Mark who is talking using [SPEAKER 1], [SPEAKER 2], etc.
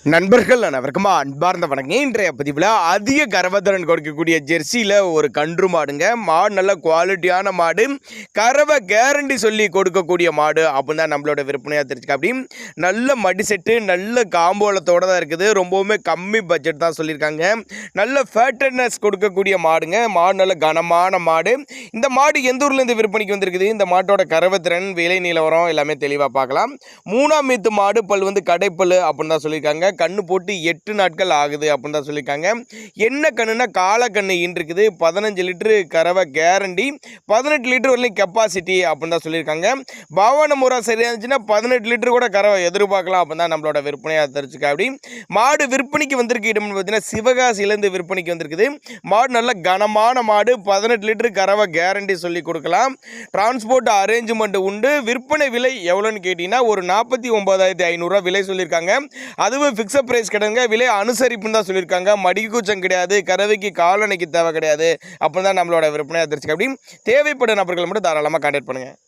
[SPEAKER 1] நண்பர்கள் அனைவருக்கும் அன்பார்ந்த வணக்கம். இன்றைய பதிவில் அதிக கறவைத்திறன் கொடுக்கக்கூடிய ஜெர்சியில் ஒரு கன்று மாடுங்க. மாடு நல்ல குவாலிட்டியான மாடு, கறவை கேரண்டி சொல்லி கொடுக்கக்கூடிய மாடு அப்படின்னு தான் நம்மளோட விற்பனையாக தெரிஞ்சுக்க. அப்படி நல்ல மடி செட்டு, நல்ல காம்போலத்தோடு தான் இருக்குது. ரொம்பவுமே கம்மி பட்ஜெட் தான் சொல்லியிருக்காங்க. நல்ல ஃபேட்டட்னஸ் கொடுக்கக்கூடிய மாடுங்க. மாடு நல்ல கனமான மாடு. இந்த மாடு எந்த ஊர்லேருந்து விற்பனைக்கு வந்திருக்குது, இந்த மாட்டோட கறவைத்திறன், விலை நிலவரம் எல்லாமே தெளிவாக பார்க்கலாம். 3ஆம் மீத்து மாடு, பல் வந்து கடைப்பல் அப்படின்னு தான் சொல்லியிருக்காங்க. கண்ணு போட்டு 8 நாட்கள் ஆகுது அப்படின்னு தான் சொல்லியிருக்காங்க. என்ன கண்ணுனா கால கண்ணு இருக்குது. 15 லிட்டரு கறவை கேரண்டி, 18 லிட்டர் வரலையும் கெப்பாசிட்டி அப்படின்னு தான் சொல்லியிருக்காங்க. பவான முறை சரியாக இருந்துச்சுன்னா 18 லிட்டர் கூட கறவை எதிர்பார்க்கலாம் அப்படின்னு தான் நம்மளோட விற்பனையாக தெரிஞ்சுக்க. அப்படி மாடு விற்பனைக்கு வந்திருக்கு இடம்னு பார்த்தீங்கன்னா சிவகாசியிலேருந்து விற்பனைக்கு வந்திருக்குது. மாடு நல்ல கனமான மாடு, 18 லிட்டரு கறவை கேரண்டி சொல்லி கொடுக்கலாம். டிரான்ஸ்போர்ட் அரேஞ்ச்மெண்ட் உண்டு. விற்பனை விலை எவ்வளோன்னு கேட்டிங்கன்னா ஒரு 49,500 விலை சொல்லியிருக்காங்க. அதுவும் ஃபிக்ஸட் பிரைஸ் கிடையாதுங்க. விலை அனுசரிப்புன்னு தான் சொல்லியிருக்காங்க. மடிக்கு கூச்சம் கிடையாது, கறவைக்கு காலணைக்கு தேவை கிடையாது அப்படின்னு தான் நம்மளோட விற்பனையாக தெரிஞ்சுக்க. அப்படி தேவைப்படும் நபர்கள் மட்டும் தாராளமாக கான்டாக்ட் பண்ணுங்கள்.